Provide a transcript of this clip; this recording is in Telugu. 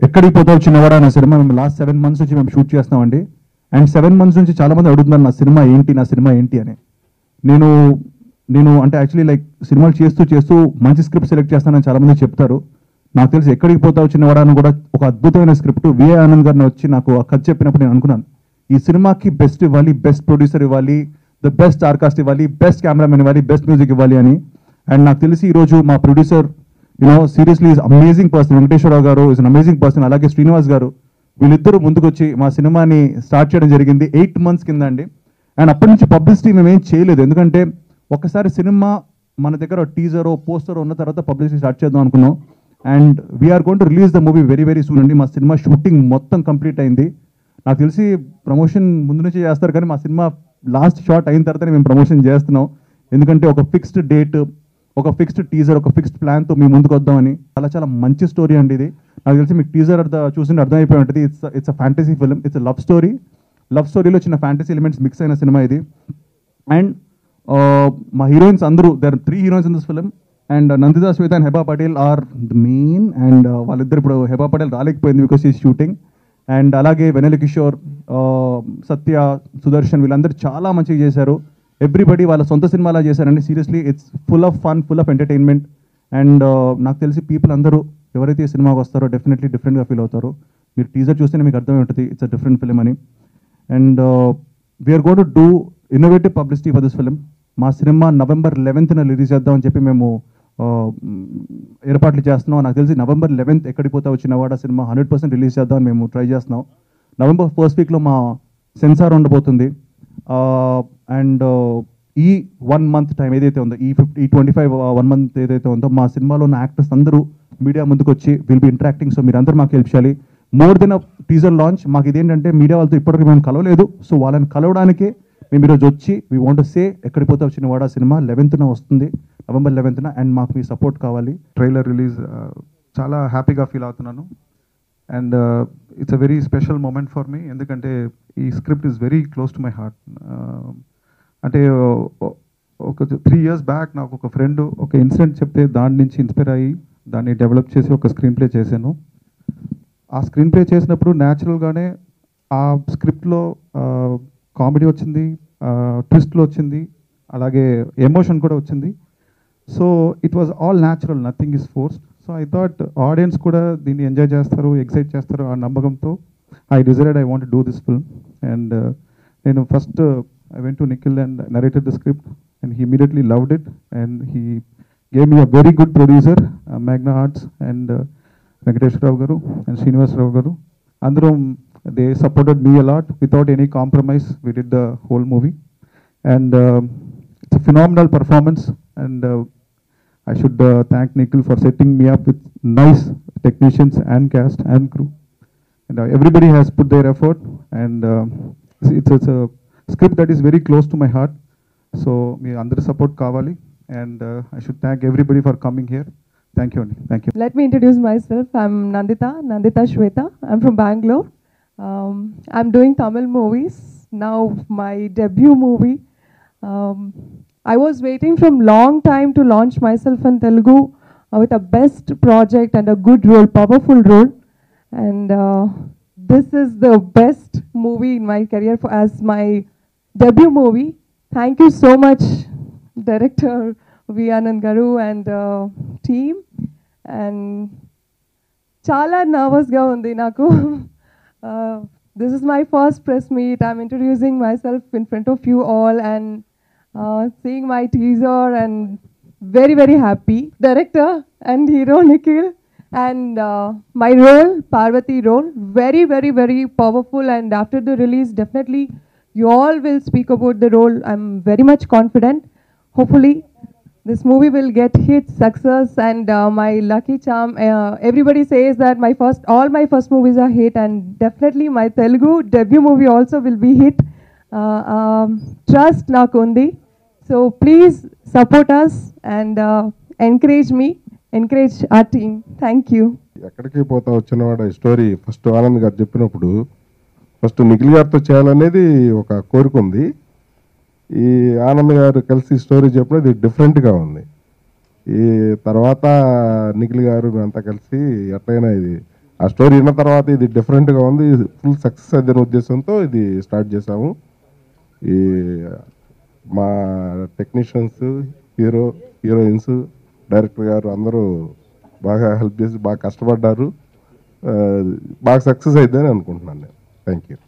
ఎక్కడికి పోతావు చిన్నవాడా అనే సినిమా మేము లాస్ట్ 7 months నుంచి మేము షూట్ చేస్తామండి. అండ్ 7 months నుంచి చాలామంది అడుగుతున్నారు నా సినిమా ఏంటి అని. నేను అంటే యాక్చువల్లీ లైక్ సినిమాలు చేస్తూ మంచి స్క్రిప్ట్ సెలెక్ట్ చేస్తానని చాలామంది చెప్తారు. నాకు తెలిసి ఎక్కడికి పోతావు చిన్నవాడా అని కూడా ఒక అద్భుతమైన స్క్రిప్ట్ విఏ ఆనంద్ గారిని వచ్చి నాకు ఆ కథ చెప్పినప్పుడు నేను అనుకున్నాను, ఈ సినిమాకి బెస్ట్ ఇవ్వాలి, బెస్ట్ ప్రొడ్యూసర్ ఇవ్వాలి, ద బెస్ట్ ఆర్కాస్ట్ ఇవ్వాలి, బెస్ట్ కెమెరామెన్ ఇవ్వాలి, బెస్ట్ మ్యూజిక్ ఇవ్వాలి అని. అండ్ నాకు తెలిసి ఈరోజు మా producer seriously is amazing person, Venkateswararao గారు ఈజ్ అన్ అమేజింగ్ పర్సన్, అలాగే శ్రీనివాస్ గారు, వీళ్ళిద్దరూ ముందుకొచ్చి మా సినిమాని స్టార్ట్ చేయడం జరిగింది 8 months కింద అండి. అండ్ అప్పటి నుంచి పబ్లిసిటీ మేము ఏం చేయలేదు, ఎందుకంటే ఒకసారి సినిమా మన దగ్గర టీజరో పోస్టరో ఉన్న తర్వాత పబ్లిసిటీ స్టార్ట్ చేద్దాం అనుకున్నాం. And we are going to release the movie very very soon అండి. మా సినిమా షూటింగ్ మొత్తం కంప్లీట్ అయింది. నాకు తెలిసి ప్రమోషన్ ముందు నుంచి చేస్తారు, కానీ మా సినిమా లాస్ట్ షాట్ అయిన తర్వాతనే మేము ప్రమోషన్ చేస్తున్నాం. ఎందుకంటే ఒక ఫిక్స్డ్ డేట్, ఒక ఫిక్స్డ్ టీజర్, ఒక ఫిక్స్డ్ ప్లాన్తో మీ ముందుకు వద్దామని. చాలా మంచి స్టోరీ అండి ఇది. నాకు తెలిసి మీకు టీజర్ చూసింటే అర్థమైపోయి ఉంటుంది. It's a fantasy film, it's love story. Love స్టోరీలో చిన్న ఫ్యాంటసీ ఎలిమెంట్స్ మిక్స్ అయిన సినిమా ఇది. అండ్ మా హీరోయిన్స్ అందరూ, there are 3 heroines in this film. And Nandita Shweta and Heba Patel are the main. And వాళ్ళిద్దరు ఇప్పుడు హెబా పటేల్ రాలేకపోయింది బికాస్ ఈజ్ షూటింగ్. అండ్ అలాగే వెనెల కిషోర్, సత్య, సుదర్శన్, వీళ్ళందరూ చాలా మంచిగా చేశారు. ఎవ్రీబడి వాళ్ళ సొంత సినిమాలా చేశారండి. Seriously it's full of fun, full of entertainment. And నాకు తెలిసి పీపుల్ అందరూ ఎవరైతే ఈ సినిమాకి వస్తారో డెఫినెట్లీ డిఫరెంట్గా ఫీల్ అవుతారు. మీరు టీజర్ చూస్తేనే మీకు అర్థమై ఉంటుంది ఇట్స్ అ డిఫరెంట్ ఫిలిం అని. And we are going to do innovative publicity for this film. మా సినిమా November 11th రిలీజ్ చేద్దామని చెప్పి మేము ఏర్పాట్లు చేస్తున్నాం. నాకు తెలిసి November 11th ఎక్కడికి పోతా వచ్చినవాడ సినిమా 100% రిలీజ్ చేద్దామని మేము ట్రై చేస్తున్నాం. November 1st week మా సెన్సార్ ఉండబోతుంది. అండ్ ఈ 1 month టైం ఏదైతే ఉందో, ఈ 25 1 month ఏదైతే ఉందో, మా సినిమాలో ఉన్న యాక్టర్స్ అందరూ మీడియా ముందుకు వచ్చి విల్ బి ఇంటరాక్టింగ్. సో మీరు అందరూ మాకు హెల్ప్ చేయాలి. మోర్ దెన్ అ టీజర్ లాంచ్, మాకు ఇదేంటంటే మీడియా వాళ్ళతో ఇప్పటివరకు మేము కలవలేదు. సో వాళ్ళని కలవడానికే మేము ఈరోజు వచ్చి వీ వాంట్ టు సే ఎక్కడికి పోతే వచ్చినవాడ సినిమా 11th వస్తుంది, November 11th. అండ్ మాకు మీ సపోర్ట్ కావాలి. ట్రైలర్ రిలీజ్ చాలా హ్యాపీగా ఫీల్ అవుతున్నాను. And it's a very special moment for me, ఎందుకంటే ఈ script is very close to my heart. అంటే ఒక 3 years బ్యాక్ నాకు ఒక ఫ్రెండ్ ఒక ఇన్సిడెంట్ చెప్తే దాని నుంచి ఇన్స్పైర్ అయ్యి దాన్ని డెవలప్ చేసి ఒక స్క్రీన్ ప్లే చేశాను. ఆ స్క్రీన్ ప్లే చేసినప్పుడు న్యాచురల్గానే ఆ స్క్రిప్ట్లో కామెడీ వచ్చింది, ట్విస్ట్లో వచ్చింది, అలాగే ఎమోషన్ కూడా వచ్చింది. So it was all natural, nothing is forced. So I thought audience కూడా దీన్ని ఎంజాయ్ చేస్తారు, ఎక్సైట్ చేస్తారు ఆ నమ్మకంతో I decided I want to do this film. And నేను first I went to Nikhil and narrated the script, and he immediately loved it, and he gave me a very good producer, Magna Arts, and Venkateshwara Garu and Srinivas Rao Garu. Andrum, they supported me a lot without any compromise. We did the whole movie, and it's a phenomenal performance. And I should thank Nikhil for setting me up with nice technicians and cast and crew. And everybody has put their effort, and it's a script that is very close to my heart. So me andar support kavali, and I should thank everybody for coming here. Thank you. Thank you. Let me introduce myself. I'm Nandita Shweta. I'm from Bangalore. I'm doing Tamil movies now. My debut movie. I was waiting from long time to launch myself in Telugu with a best project and a good role, powerful role, and this is the best movie in my career as my debut movie. Thank you so much, director V. Anand Garu and team. And chala nervous ga undi naku. This is my first press meet. I'm introducing myself in front of you all and seeing my teaser, and very very happy. Director and hero Nikhil, and my role, Parvati role, very very very powerful. And after the release, definitely you all will speak about the role. I'm very much confident. Hopefully this movie will get hit, success, and my lucky charm. Everybody says that all my first movies are hit, and definitely my Telugu debut movie also will be hit. Trust nakundi. So please support us and encourage me, encourage our team. Thank you. ఎక్కడికి పోతా వచ్చినవాడ స్టోరీ ఫస్ట్ ఆనంద్ గారు చెప్పినప్పుడు ఫస్ట్ నిఖిల్ గారితో చేయాలనేది ఒక కోరిక ఉంది. ఈ ఆనంద్ గారు కలిసి స్టోరీ చెప్పినది ఇది డిఫరెంట్గా ఉంది. ఈ తర్వాత నిఖిల్ గారు మేమంతా కలిసి ఎట్లయినా ఇది ఆ స్టోరీ విన్న తర్వాత ఇది డిఫరెంట్గా ఉంది, ఫుల్ సక్సెస్ అయ్యే ఉద్దేశంతో ఇది స్టార్ట్ చేశాము. ఈ మా టెక్నీషియన్స్, హీరోయిన్స్, డైరెక్టర్ గారు అందరూ బాగా హెల్ప్ చేసి బాగా కష్టపడ్డారు. బాగా సక్సెస్ అయిద్దని అనుకుంటున్నాను నేను. Thank you.